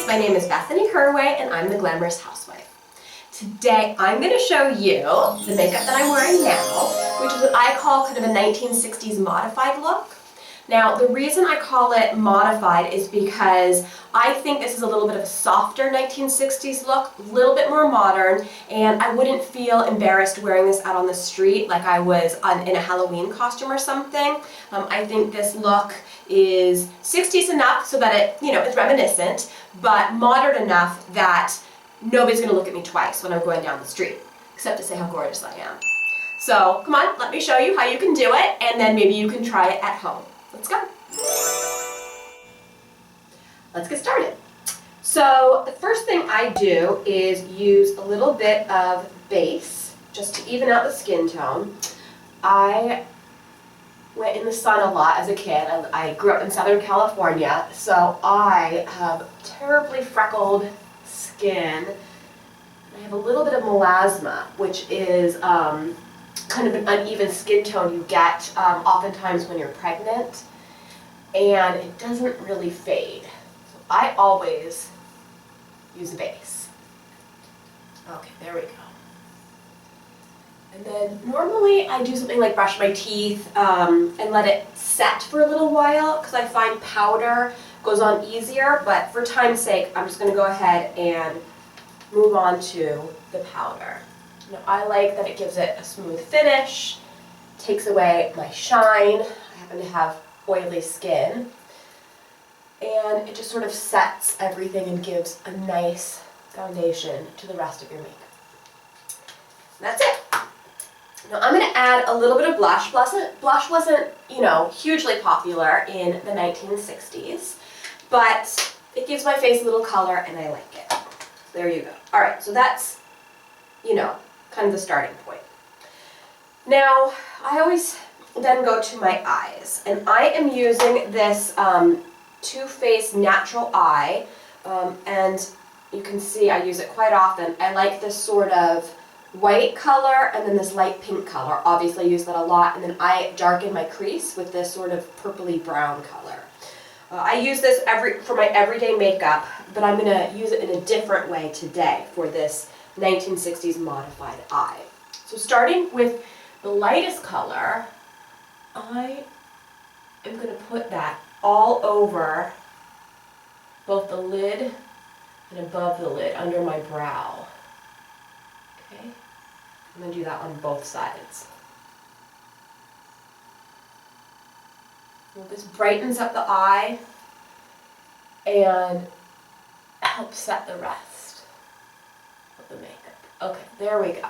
my name is Bethany Herway and I'm the Glamorous Housewife. Today I'm going to show you the makeup that I'm wearing now, which is what I call kind of a 1960s modified look. Now the reason I call it modified is because I think this is a little bit of a softer 1960s look, a little bit more modern, and I wouldn't feel embarrassed wearing this out on the street like I was in a Halloween costume or something. I think this look is 60s enough so that it, it's reminiscent, but modern enough that nobody's going to look at me twice when I'm going down the street, except to say how gorgeous I am. So come on, let me show you how you can do it, and then maybe you can try it at home. Let's go. Let's get started. So the first thing I do is use a little bit of base just to even out the skin tone. I went in the sun a lot as a kid. I grew up in Southern California, so I have terribly freckled skin. I have a little bit of melasma, which is kind of an uneven skin tone you get oftentimes when you're pregnant, and it doesn't really fade. So I always use a base. Okay, there we go. And then normally I do something like brush my teeth and let it set for a little while because I find powder goes on easier, but for time's sake I'm just going to go ahead and move on to the powder. Now, I like that it gives it a smooth finish, takes away my shine. I happen to have oily skin, and it just sort of sets everything and gives a nice foundation to the rest of your makeup. That's it. Now I'm going to add a little bit of blush. Blush wasn't, hugely popular in the 1960s, but it gives my face a little color and I like it. There you go. All right, so that's, kind of the starting point. Now, I always then go to my eyes, and I am using this Too Faced Natural Eye, and you can see I use it quite often. I like this sort of white color and then this light pink color. Obviously I use that a lot, and then I darken my crease with this sort of purpley brown color. I use this for my everyday makeup, but I'm going to use it in a different way today for this 1960s modified eye. So starting with the lightest color, I am going to put that all over both the lid and above the lid, under my brow. Okay? I'm going to do that on both sides. Well, this brightens up the eye and helps set the rest of the makeup. Okay, there we go.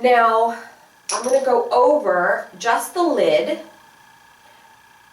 Now, I'm going to go over just the lid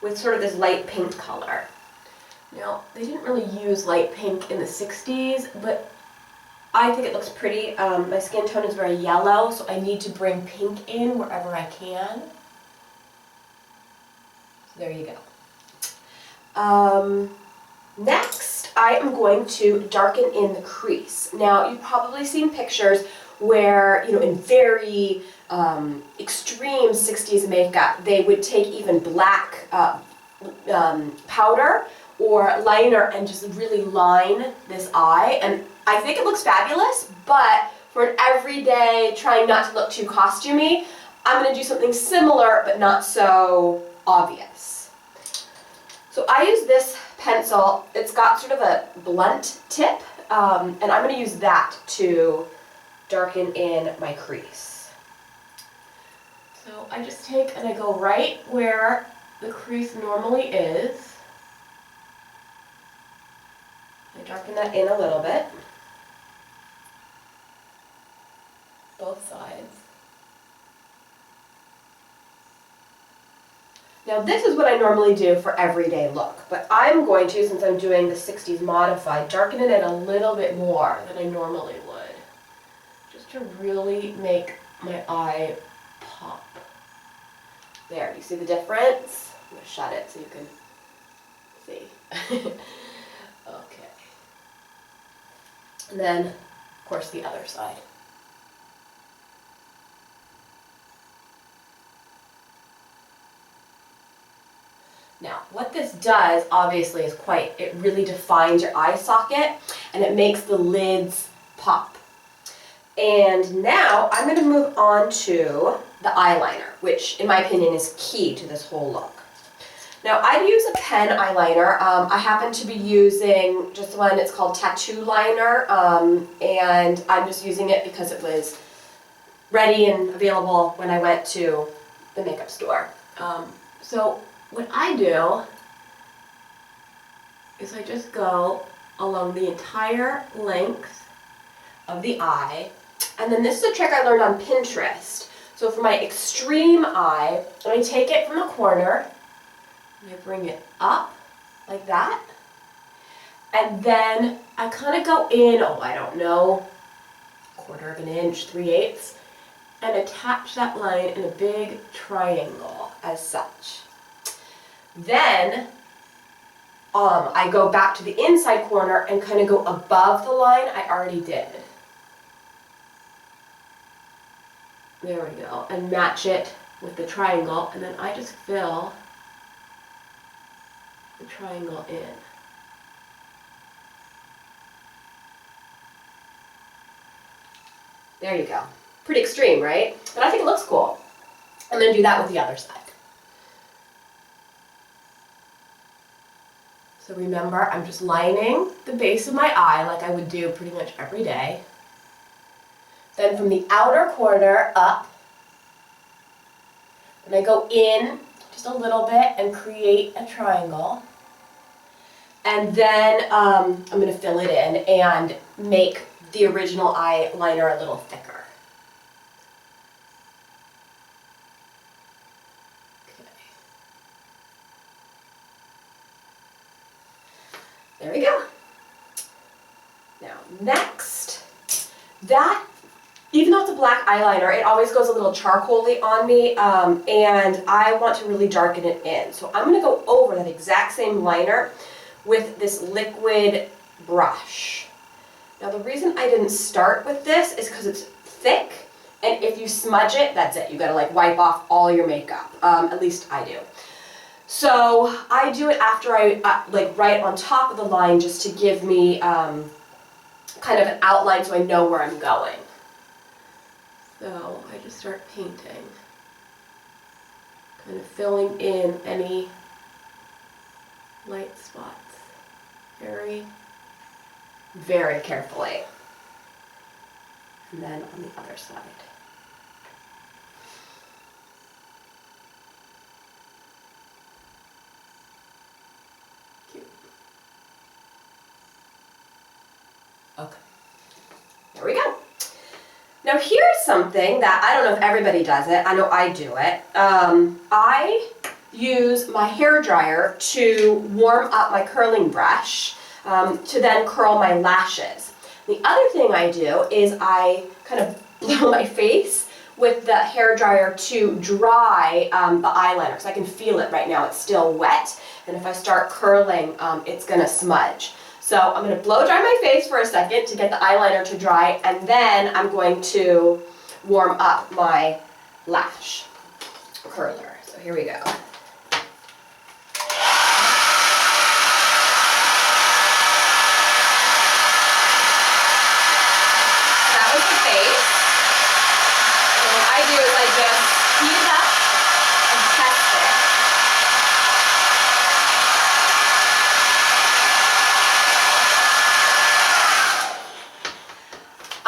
with sort of this light pink color. Now, they didn't really use light pink in the 60s, but I think it looks pretty. My skin tone is very yellow, so I need to bring pink in wherever I can. So there you go. Next, I am going to darken in the crease. Now, you've probably seen pictures where, in very extreme 60s makeup, they would take even black powder or liner and just really line this eye. And I think it looks fabulous, but for an everyday, trying not to look too costumey, I'm going to do something similar, but not so obvious. So I use this pencil. It's got sort of a blunt tip, and I'm going to use that to darken in my crease. So I just take and I go right where the crease normally is. I darken that in a little bit, both sides. Now this is what I normally do for everyday look, but I'm going to, since I'm doing the 60s modified, darken it in a little bit more than I normally would, just to really make my eye pop. There, you see the difference? I'm going to shut it so you can see. Okay. And then, of course, the other side. Now, what this does, obviously, is it really defines your eye socket, and it makes the lids pop. And now I'm going to move on to the eyeliner, which in my opinion is key to this whole look. Now I use a pen eyeliner. I happen to be using just one, it's called Tattoo Liner, and I'm just using it because it was ready and available when I went to the makeup store. So what I do is I just go along the entire length of the eye, and then this is a trick I learned on Pinterest. So for my extreme eye, I take it from the corner, and I bring it up like that, and then I kind of go in, I don't know, 1/4 of an inch, 3/8, and attach that line in a big triangle as such. Then I go back to the inside corner and kind of go above the line I already did. There we go, and match it with the triangle, and then I just fill the triangle in. There you go. Pretty extreme, right? But I think it looks cool. I'm going to do that with the other side. So remember, I'm just lining the base of my eye like I would do pretty much every day. Then from the outer corner up, and I go in just a little bit and create a triangle. And then I'm going to fill it in and make the original eyeliner a little thicker. Okay. There we go. Now next, even though it's a black eyeliner, it always goes a little charcoal-y on me, and I want to really darken it in. So I'm going to go over that exact same liner with this liquid brush. Now the reason I didn't start with this is because it's thick, and if you smudge it, that's it. You gotta like wipe off all your makeup. At least I do. So I do it after I like right on top of the line, just to give me kind of an outline so I know where I'm going. So I just start painting, kind of filling in any light spots very, very carefully. And then on the other side. Cute. Okay. There we go. Now here's something that I don't know if everybody does it. I know I do it. I use my hair dryer to warm up my curling brush to then curl my lashes. The other thing I do is I kind of blow my face with the hair dryer to dry the eyeliner, because I can feel it right now. It's still wet, and if I start curling, it's going to smudge. So I'm going to blow dry my face for a second to get the eyeliner to dry, and then I'm going to warm up my lash curler. So here we go.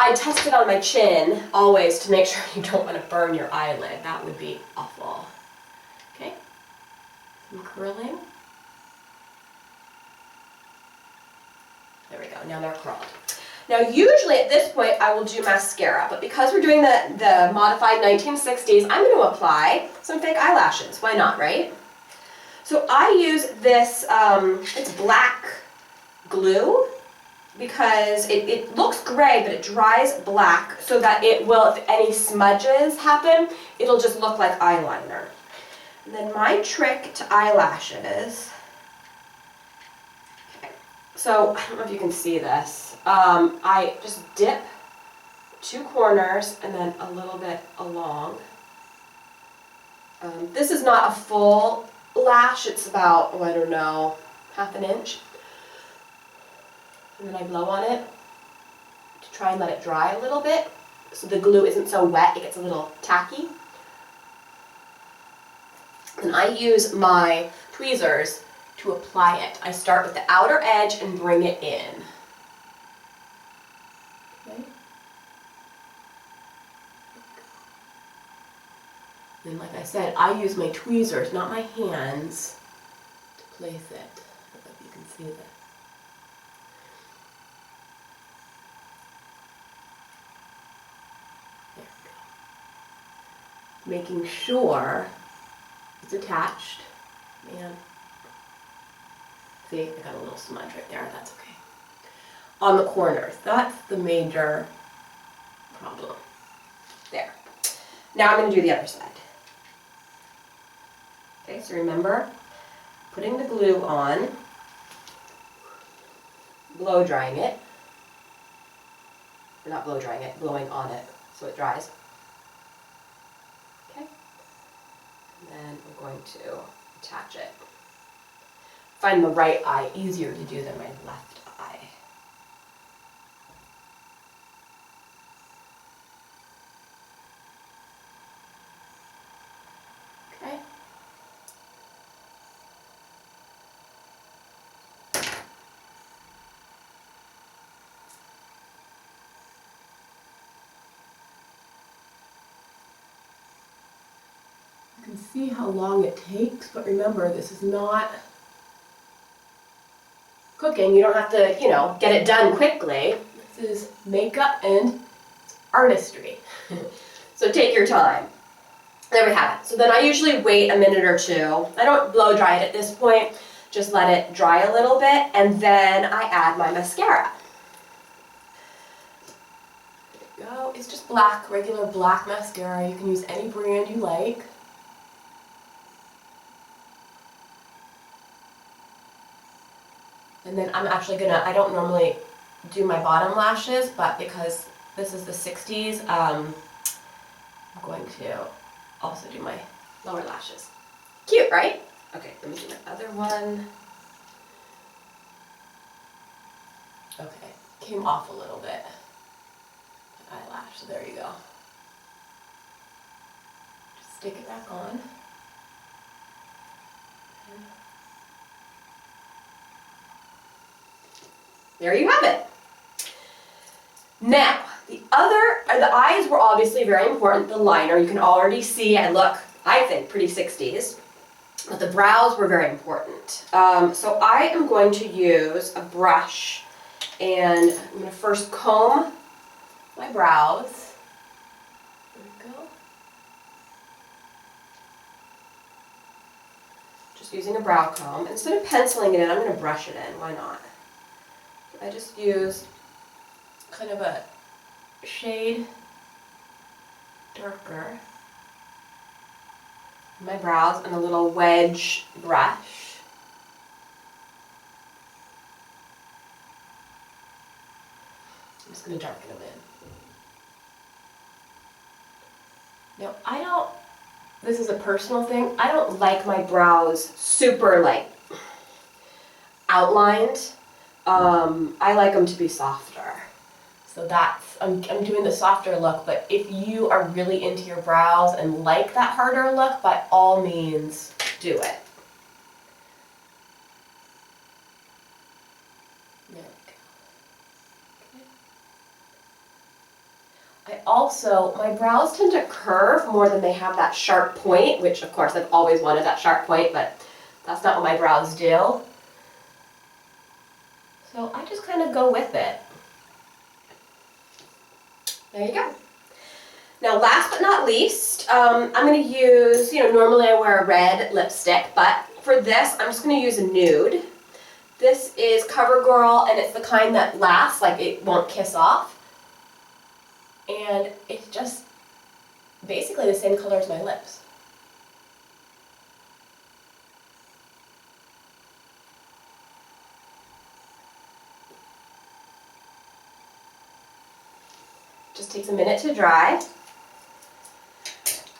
I test it on my chin, always, to make sure you don't want to burn your eyelid. That would be awful. Okay, some curling. There we go, now they're curled. Now usually at this point I will do mascara, but because we're doing the modified 1960s, I'm going to apply some fake eyelashes. Why not, right? So I use this, it's black glue, because it looks gray, but it dries black, so that it will, if any smudges happen, it'll just look like eyeliner. And then my trick to eyelashes, okay, so I don't know if you can see this, I just dip 2 corners and then a little bit along. This is not a full lash. It's about, oh, I don't know, half an inch. And then I blow on it to try and let it dry a little bit so the glue isn't so wet, it gets a little tacky. And I use my tweezers to apply it. I start with the outer edge and bring it in. Okay. And like I said, I use my tweezers, not my hands, to place it. I don't know if you can see that. There we go. Making sure it's attached. Man. See, I got a little smudge right there, that's okay. On the corners, that's the major problem. There. Now I'm going to do the other side. Okay, so remember, putting the glue on, blow drying it, or not blow drying it, blowing on it so it dries. Okay, and then we're going to attach it. Find the right eye easier to do than my left eye. Okay. You can see how long it takes, but remember, this is not cooking. You don't have to, you know, get it done quickly. This is makeup and artistry. So take your time. There we have it. So then I usually wait a minute or two. I don't blow dry it at this point. Just let it dry a little bit, and then I add my mascara. There we go. It's just black, regular black mascara. You can use any brand you like. And then I'm actually gonna, I don't normally do my bottom lashes, but because this is the 60s, I'm going to also do my lower lashes. Cute, right? Okay, let me do my other one. Okay, came off a little bit. Eyelash, so there you go. Just stick it back on. There you have it. Now, the eyes were obviously very important. The liner, you can already see I look, I think, pretty 60s. But the brows were very important. So I am going to use a brush, and I'm going to first comb my brows. There we go. Just using a brow comb. Instead of penciling it in, I'm going to brush it in. Why not? I just use kind of a shade darker in my brows and a little wedge brush. I'm just going to darken them in. Now, this is a personal thing, I don't like my brows super like outlined. I like them to be softer. So I'm doing the softer look, but if you are really into your brows and like that harder look, by all means, do it. There we go. Okay. My brows tend to curve more than they have that sharp point, which of course I've always wanted that sharp point, but that's not what my brows do. So I just kind of go with it. There you go. Now last but not least, I'm going to use, normally I wear a red lipstick, but for this I'm just going to use a nude. This is CoverGirl, and it's the kind that lasts, like it won't kiss off. And it's just basically the same color as my lips. Just takes a minute to dry.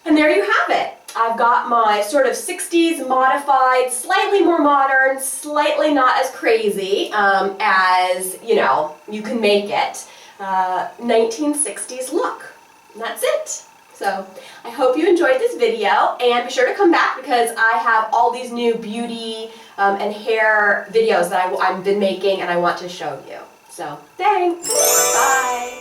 And there you have it. I've got my sort of 60s modified, slightly more modern, slightly not as crazy as, you know, you can make it, 1960s look. And that's it. So I hope you enjoyed this video, and be sure to come back because I have all these new beauty and hair videos that I've been making and I want to show you. So thanks. Bye.